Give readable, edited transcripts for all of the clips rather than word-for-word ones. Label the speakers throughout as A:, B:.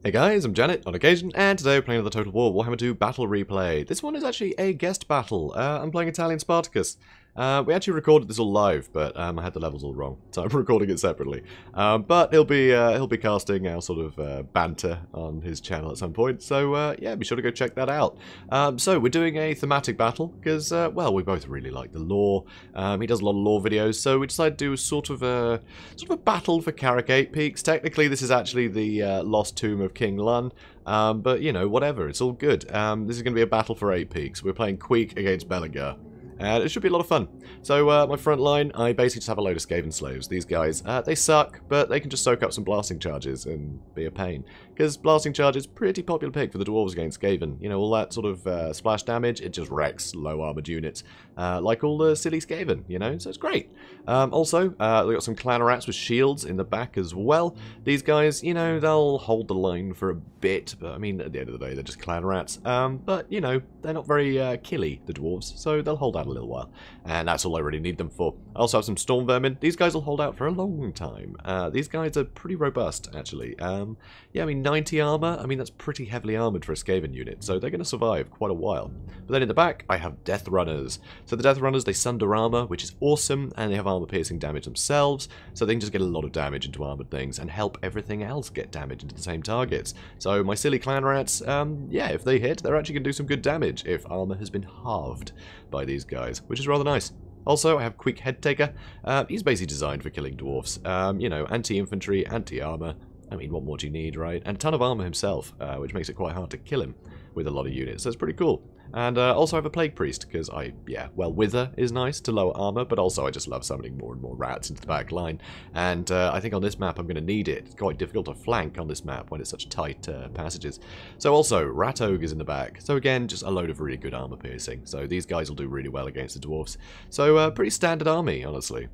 A: Hey guys, I'm Janet on occasion, and today we're playing the Total War Warhammer II Battle Replay. This one is actually a guest battle. I'm playing ItalianSpartacus. We actually recorded this all live, but I had the levels all wrong, so I'm recording it separately. But he'll be casting our sort of banter on his channel at some point, so yeah, be sure to go check that out. So we're doing a thematic battle because, well, we both really like the lore. He does a lot of lore videos, so we decided to do sort of a battle for Carrick 8 Peaks. Technically, this is actually the lost tomb of King Lun. But, you know, whatever, it's all good. This is going to be a battle for 8 Peaks. We're playing Queek against Belagar. And it should be a lot of fun. So, my front line, I basically just have a load of Skaven slaves. These guys, they suck, but they can just soak up some blasting charges and be a pain. Because blasting charge is pretty popular pick for the Dwarves against Skaven. You know, all that sort of splash damage, it just wrecks low armoured units. Like all the silly Skaven, you know, so it's great. Also, we've got some Clanrats with shields in the back as well. These guys, you know, they'll hold the line for a bit, but I mean, at the end of the day, they're just Clanrats. But, you know, they're not very killy, the Dwarves, so they'll hold out a little while. And that's all I really need them for. I also have some Storm Vermin. These guys will hold out for a long time. These guys are pretty robust, actually. Yeah, I mean, 90 armor, I mean, that's pretty heavily armored for a Skaven unit, so they're going to survive quite a while. But then in the back, I have Death Runners. So the Death Runners, they sunder armor, which is awesome, and they have armor-piercing damage themselves, so they can just get a lot of damage into armored things and help everything else get damage into the same targets. So my silly clan rats, yeah, if they hit, they're actually going to do some good damage if armor has been halved by these guys, which is rather nice. Also, I have Quick Head Taker. He's basically designed for killing dwarfs. You know, anti-infantry, anti-armor. I mean, what more do you need, right? And a ton of armor himself, which makes it quite hard to kill him with a lot of units. So it's pretty cool. And also I have a Plague Priest, because yeah, well, Wither is nice to lower armor, but also I just love summoning more and more rats into the back line. And I think on this map I'm going to need it. It's quite difficult to flank on this map when it's such tight passages. So also, Rat Ogres in the back. So again, just a load of really good armor piercing. So these guys will do really well against the Dwarfs. So pretty standard army, honestly.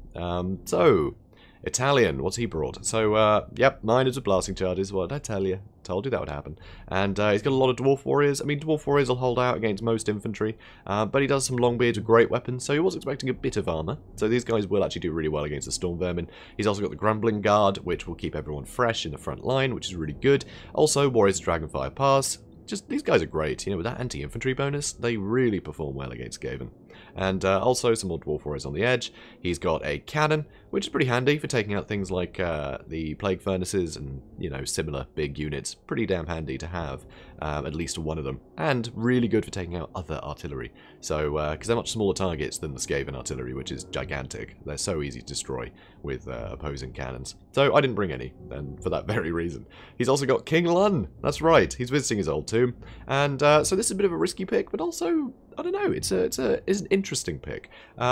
A: So Italian, what's he brought? So, yep, miners with blasting charges. What did I tell you? Told you that would happen. And he's got a lot of Dwarf Warriors. I mean, Dwarf Warriors will hold out against most infantry, but he does some Longbeards with great weapons, so he was expecting a bit of armor. So these guys will actually do really well against the Storm Vermin. He's also got the Grumbling Guard, which will keep everyone fresh in the front line, which is really good. Also, Warriors of Dragonfire Pass. Just, these guys are great. You know, with that anti-infantry bonus, they really perform well against Skaven. And also some more Dwarf Warriors on the edge. He's got a cannon, which is pretty handy for taking out things like the Plague Furnaces and, you know, similar big units. Pretty damn handy to have, at least one of them. And really good for taking out other artillery. So, because they're much smaller targets than the Skaven artillery, which is gigantic. They're so easy to destroy with opposing cannons. So I didn't bring any, and for that very reason. He's also got King Lun. That's right, he's visiting his old tomb. And so this is a bit of a risky pick, but also, I don't know, it's an interesting pick.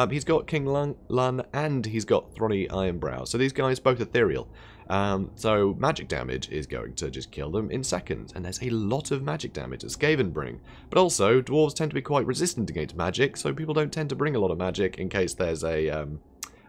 A: He's got King Lun and he's got Throny Ironbrow. So these guys both ethereal. So magic damage is going to just kill them in seconds. And there's a lot of magic damage that Skaven bring. But also, dwarves tend to be quite resistant against magic, so people don't tend to bring a lot of magic in case there's a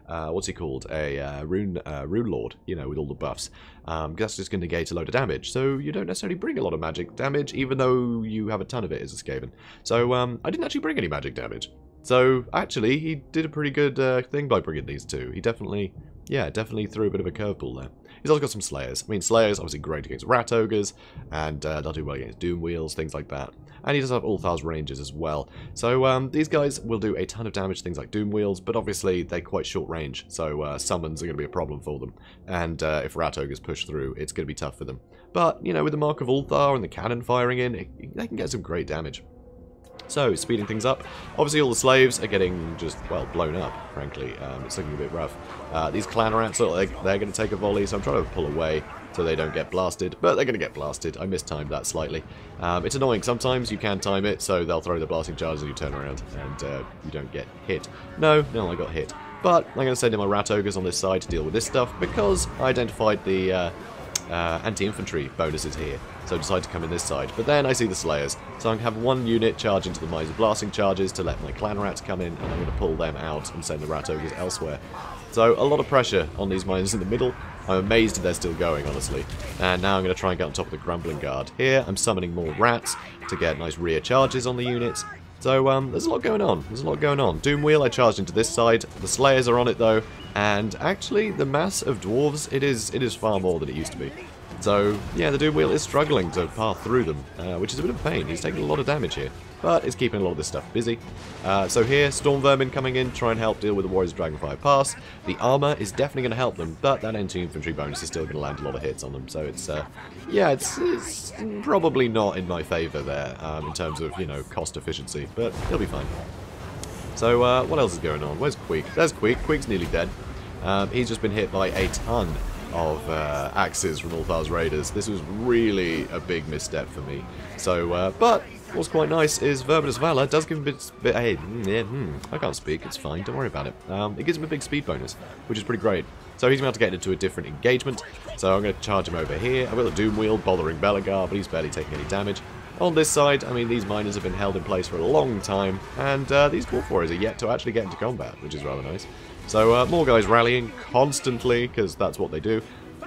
A: what's he called? A rune lord, you know, with all the buffs. That's just going to negate a load of damage. So you don't necessarily bring a lot of magic damage, even though you have a ton of it as a Skaven. So I didn't actually bring any magic damage. So actually, he did a pretty good thing by bringing these two. He definitely, yeah, definitely threw a bit of a curveball there. He's also got some Slayers. I mean, Slayers obviously great against Rat Ogres, and they'll do well against Doom Wheels, things like that. And he does have Ulthar's Rangers as well. So these guys will do a ton of damage to things like Doom Wheels, but obviously they're quite short range, so summons are going to be a problem for them. And if Rat Ogres push through, it's going to be tough for them. But, you know, with the Mark of Ulthar and the cannon firing in, they can get some great damage. So, speeding things up. Obviously, all the slaves are getting just, well, blown up, frankly. It's looking a bit rough. These clan rats, they're going to take a volley, so I'm trying to pull away so they don't get blasted. But they're going to get blasted. I mistimed that slightly. It's annoying. Sometimes you can time it, so they'll throw the blasting charges and you turn around and you don't get hit. No, I got hit. But I'm going to send in my Rat Ogres on this side to deal with this stuff because I identified the anti-infantry bonuses here, so I decided to come in this side. But then I see the Slayers, so I'm going to have one unit charge into the Miser Blasting charges to let my Clan Rats come in, and I'm going to pull them out and send the Rat Ogres elsewhere. So a lot of pressure on these miners in the middle. I'm amazed that they're still going, honestly. And now I'm going to try and get on top of the Grumbling Guard. Here, I'm summoning more rats to get nice rear charges on the units. So there's a lot going on. There's a lot going on. Doom Wheel, I charged into this side. The Slayers are on it, though. And actually, the mass of dwarves, it is far more than it used to be. So, yeah, the Doom Wheel is struggling to path through them, which is a bit of a pain. He's taking a lot of damage here, but it's keeping a lot of this stuff busy. So here, Storm Vermin coming in, try and help deal with the Warriors of Dragonfire Pass. The armor is definitely going to help them, but that anti-infantry bonus is still going to land a lot of hits on them. So it's, yeah, it's probably not in my favour there, in terms of, you know, cost efficiency, but he'll be fine. So, what else is going on? Where's Queek? There's Queek. Queek's nearly dead. He's just been hit by a ton of axes from Ulthar's Raiders. This was really a big misstep for me. So, but what's quite nice is Verminous Valor does give him a bit hey, I can't speak, it's fine, don't worry about it. It gives him a big speed bonus, which is pretty great. So he's about to get into a different engagement, so I'm going to charge him over here. I've got the Doom Wheel bothering Belegar, but he's barely taking any damage. On this side, I mean, these miners have been held in place for a long time, and these Dwarf Warriors are yet to actually get into combat, which is rather nice. So, more guys rallying constantly, because that's what they do.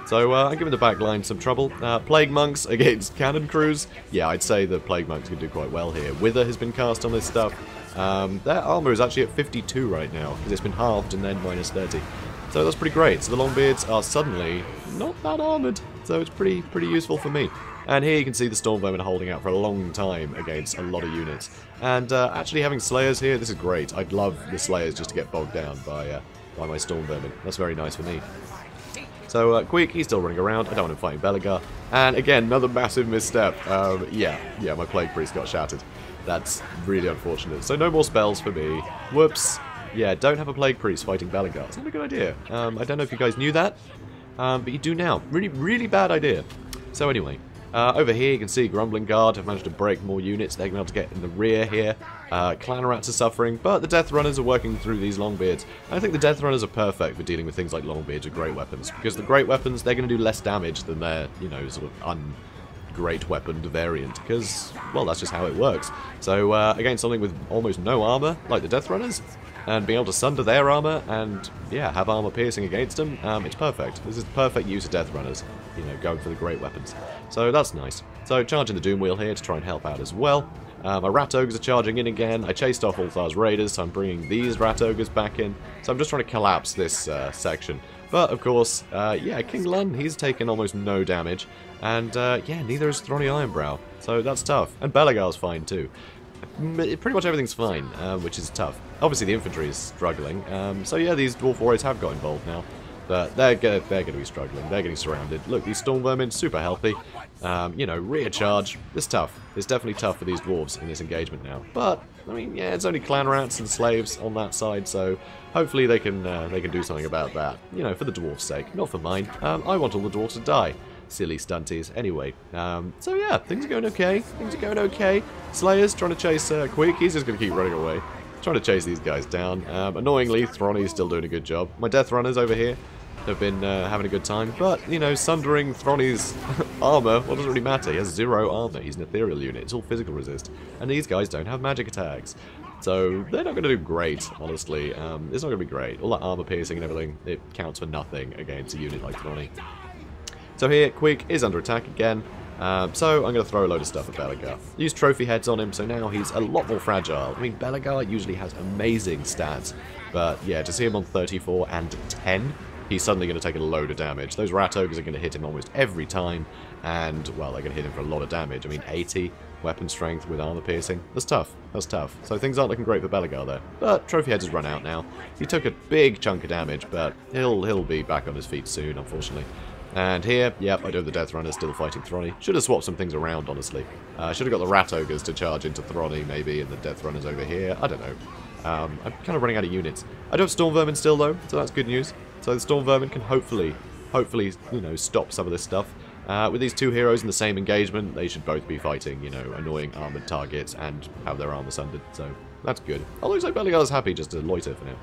A: So, I'm giving the back line some trouble. Plague Monks against Cannon Crews. Yeah, I'd say the Plague Monks can do quite well here. Wither has been cast on this stuff. Their armor is actually at 52 right now, because it's been halved and then minus 30. So that's pretty great. So the Longbeards are suddenly not that armored, so it's pretty useful for me. And here you can see the Storm Vermin holding out for a long time against a lot of units. And actually having Slayers here, this is great. I'd love the Slayers just to get bogged down by my Storm Vermin. That's very nice for me. So Queek, he's still running around. I don't want him fighting Belegar. And again, another massive misstep. Yeah, my Plague Priest got shattered. That's really unfortunate. So no more spells for me. Whoops. Yeah, don't have a Plague Priest fighting Belegar. It's not a good idea. I don't know if you guys knew that, but you do now. Really bad idea. So anyway. Over here you can see Grumbling Guard have managed to break more units. They're going to be able to get in the rear here. Clan Rats are suffering, but the Death Runners are working through these Longbeards. I think the Death Runners are perfect for dealing with things like Longbeards or Great Weapons, because the Great Weapons, they're going to do less damage than their, you know, sort of great weaponed variant, because, well, that's just how it works. So, against something with almost no armor, like the Death Runners, and being able to sunder their armor and, yeah, have armor piercing against them, it's perfect. This is perfect use of Death Runners, you know, going for the great weapons. So that's nice. So charging the Doom Wheel here to try and help out as well. My Rat Ogres are charging in again. I chased off Ulthar's Raiders, so I'm bringing these Rat Ogres back in. So I'm just trying to collapse this section. But, of course, yeah, King Lun, he's taken almost no damage. And, yeah, neither is Throny Ironbrow. So that's tough. And Belegar's fine, too. Pretty much everything's fine, which is tough. Obviously, the infantry is struggling. So, yeah, these Dwarf Warriors have got involved now. But they're going to be struggling. They're getting surrounded. Look, these Storm Vermin, super healthy. You know, rear charge. It's tough. It's definitely tough for these Dwarves in this engagement now. But, I mean, yeah, it's only Clan Rats and Slaves on that side, so hopefully they can do something about that. You know, for the Dwarves' sake, not for mine. I want all the Dwarves to die. Silly stunties. Anyway, so yeah, things are going okay. Things are going okay. Slayer's trying to chase Queek. He's just going to keep running away. Trying to chase these guys down. Annoyingly, Throny's still doing a good job. My Death Runners over here have been having a good time, but, you know, sundering Throny's armor, well, doesn't really matter. He has 0 armor. He's an ethereal unit. It's all physical resist. And these guys don't have magic attacks. So they're not going to do great, honestly. It's not going to be great. All that armor piercing and everything, it counts for nothing against a unit like Throny. So here, Queek is under attack again. So I'm going to throw a load of stuff at Belegar. Use trophy heads on him, so now he's a lot more fragile. I mean, Belegar usually has amazing stats, but yeah, to see him on 34 and 10, he's suddenly going to take a load of damage. Those Rat Ogres are going to hit him almost every time, and, well, they're going to hit him for a lot of damage. I mean, 80 weapon strength with armor piercing. That's tough. That's tough. So things aren't looking great for Belegar there. But trophy heads has run out now. He took a big chunk of damage, but he'll be back on his feet soon, unfortunately. And here, yep, I do have the Death Runners still fighting Throny. Should have swapped some things around, honestly. Should have got the Rat Ogres to charge into Throny, maybe, and the Death Runners over here. I don't know. I'm kind of running out of units. I do have Storm Vermin still, though, so that's good news. So the Storm Vermin can hopefully, you know, stop some of this stuff. With these two heroes in the same engagement, they should both be fighting, you know, annoying armored targets and have their armor sundered, so that's good. Although looks like Belegar's happy just to loiter for now.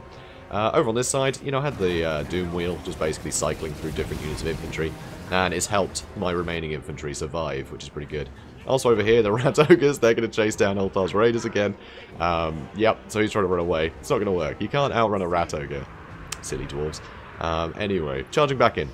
A: Over on this side, you know, I had the Doom Wheel just basically cycling through different units of infantry, and it's helped my remaining infantry survive, which is pretty good. Also over here, the Rat Ogres, they're going to chase down Ulthar's Raiders again. Yep, so he's trying to run away. It's not going to work. You can't outrun a Rat Ogre. Silly dwarves. Anyway, charging back in.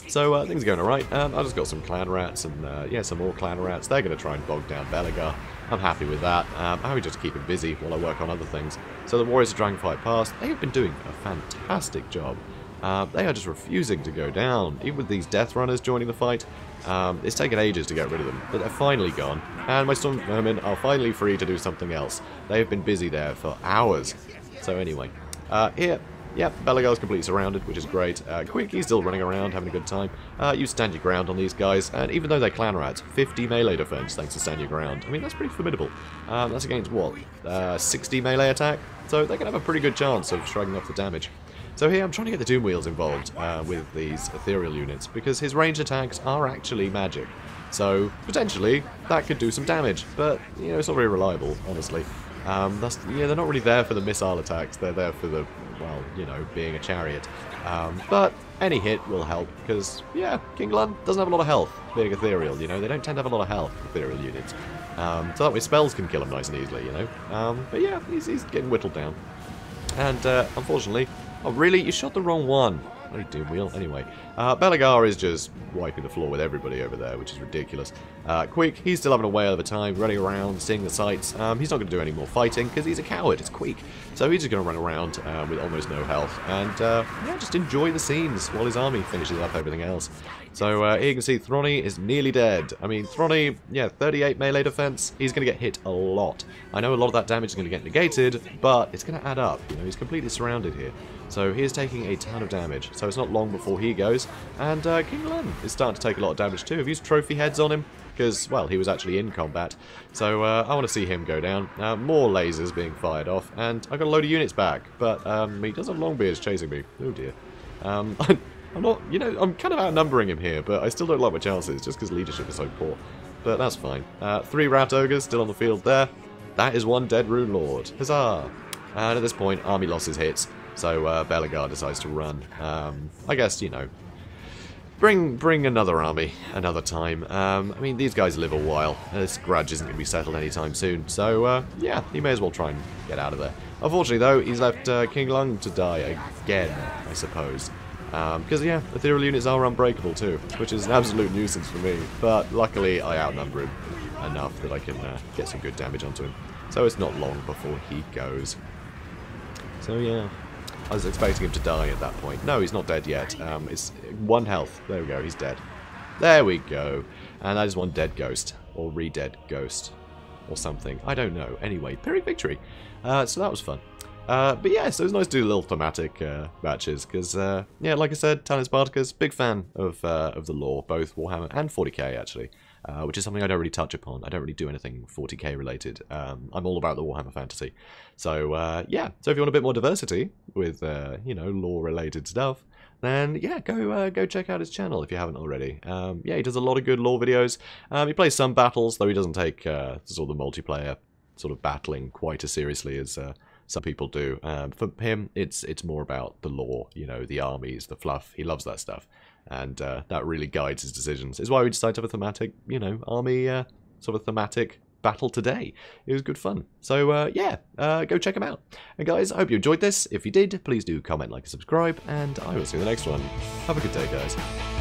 A: So things are going alright. I just got some Clan Rats and, yeah, some more Clan Rats. They're going to try and bog down Belegar. I'm happy with that. I'm happy just to keep him busy while I work on other things. So the Warriors of Dragonfire Pass, they have been doing a fantastic job. They are just refusing to go down. Even with these Death Runners joining the fight, It's taken ages to get rid of them, but they're finally gone. And my Storm Vermin are finally free to do something else. They've been busy there for hours. So anyway, here, yep, Belagar's completely surrounded, which is great. Quicky's still running around, having a good time. You stand your ground on these guys, and even though they're clan rats, 50 melee defense thanks to stand your ground. I mean, that's pretty formidable. That's against, what, 60 melee attack? So they can have a pretty good chance of shrugging off the damage. So here I'm trying to get the Doom Wheels involved with these ethereal units, because his ranged attacks are actually magic. So potentially that could do some damage, but you know, it's not very reliable, honestly. They're not really there for the missile attacks, they're there for the, well, you know, being a chariot. But any hit will help, because, yeah, King Lund doesn't have a lot of health, being ethereal, you know, they don't tend to have a lot of health, ethereal units. So that way spells can kill him nice and easily, you know. But yeah, he's getting whittled down. And unfortunately, oh really, you shot the wrong one. Bloody Doom Wheel. Anyway, Belagar is just wiping the floor with everybody over there, which is ridiculous. Queek, he's still having a whale of a time, running around, seeing the sights. He's not going to do any more fighting, because he's a coward, it's Queek. So he's just going to run around with almost no health, and yeah, just enjoy the scenes while his army finishes up everything else. So here you can see Throny is nearly dead. I mean, Throny, yeah, 38 melee defense, he's going to get hit a lot. I know a lot of that damage is going to get negated, but it's going to add up. You know, he's completely surrounded here. So he is taking a ton of damage, so it's not long before he goes. And King Len is starting to take a lot of damage too. I've used trophy heads on him, because, well, he was actually in combat. So I want to see him go down. More lasers being fired off, and I got a load of units back, but he does have Longbeards chasing me. Oh dear. I'm not, you know, I'm kind of outnumbering him here, but I still don't like my chances, just because leadership is so poor. But that's fine. 3 Rat Ogres still on the field there. That is 1 dead Rune Lord. Huzzah! And at this point, army losses hits. So Belagar decides to run. I guess, you know, bring another army another time. I mean, these guys live a while. This grudge isn't going to be settled anytime soon. So, yeah, he may as well try and get out of there. Unfortunately, though, he's left King Lung to die again, I suppose. Because, yeah, ethereal units are unbreakable too, which is an absolute nuisance for me. But luckily, I outnumber him enough that I can get some good damage onto him. So it's not long before he goes. So, yeah. I was expecting him to die at that point. No, he's not dead yet. It's 1 health. There we go, he's dead. There we go. And that is 1 dead ghost. Or re-dead ghost. Or something. I don't know. Anyway, Pyrrhic victory. So that was fun. But yeah, so it was nice to do little thematic matches. Because, yeah, like I said, ItalianSpartacus, big fan of the lore. Both Warhammer and 40k, actually. Which is something I don't really touch upon. I don't really do anything 40k related. I'm all about the Warhammer fantasy. So, yeah. So if you want a bit more diversity with, you know, lore-related stuff, then, yeah, go check out his channel if you haven't already. Yeah, he does a lot of good lore videos. He plays some battles, though he doesn't take sort of the multiplayer sort of battling quite as seriously as some people do. For him, it's more about the lore, you know, the armies, the fluff. He loves that stuff. And that really guides his decisions. It's why we decided to have a thematic, you know, army, sort of thematic battle today. It was good fun. So, yeah, go check him out. And guys, I hope you enjoyed this. If you did, please do comment, like, and subscribe, and I will see you in the next one. Have a good day, guys.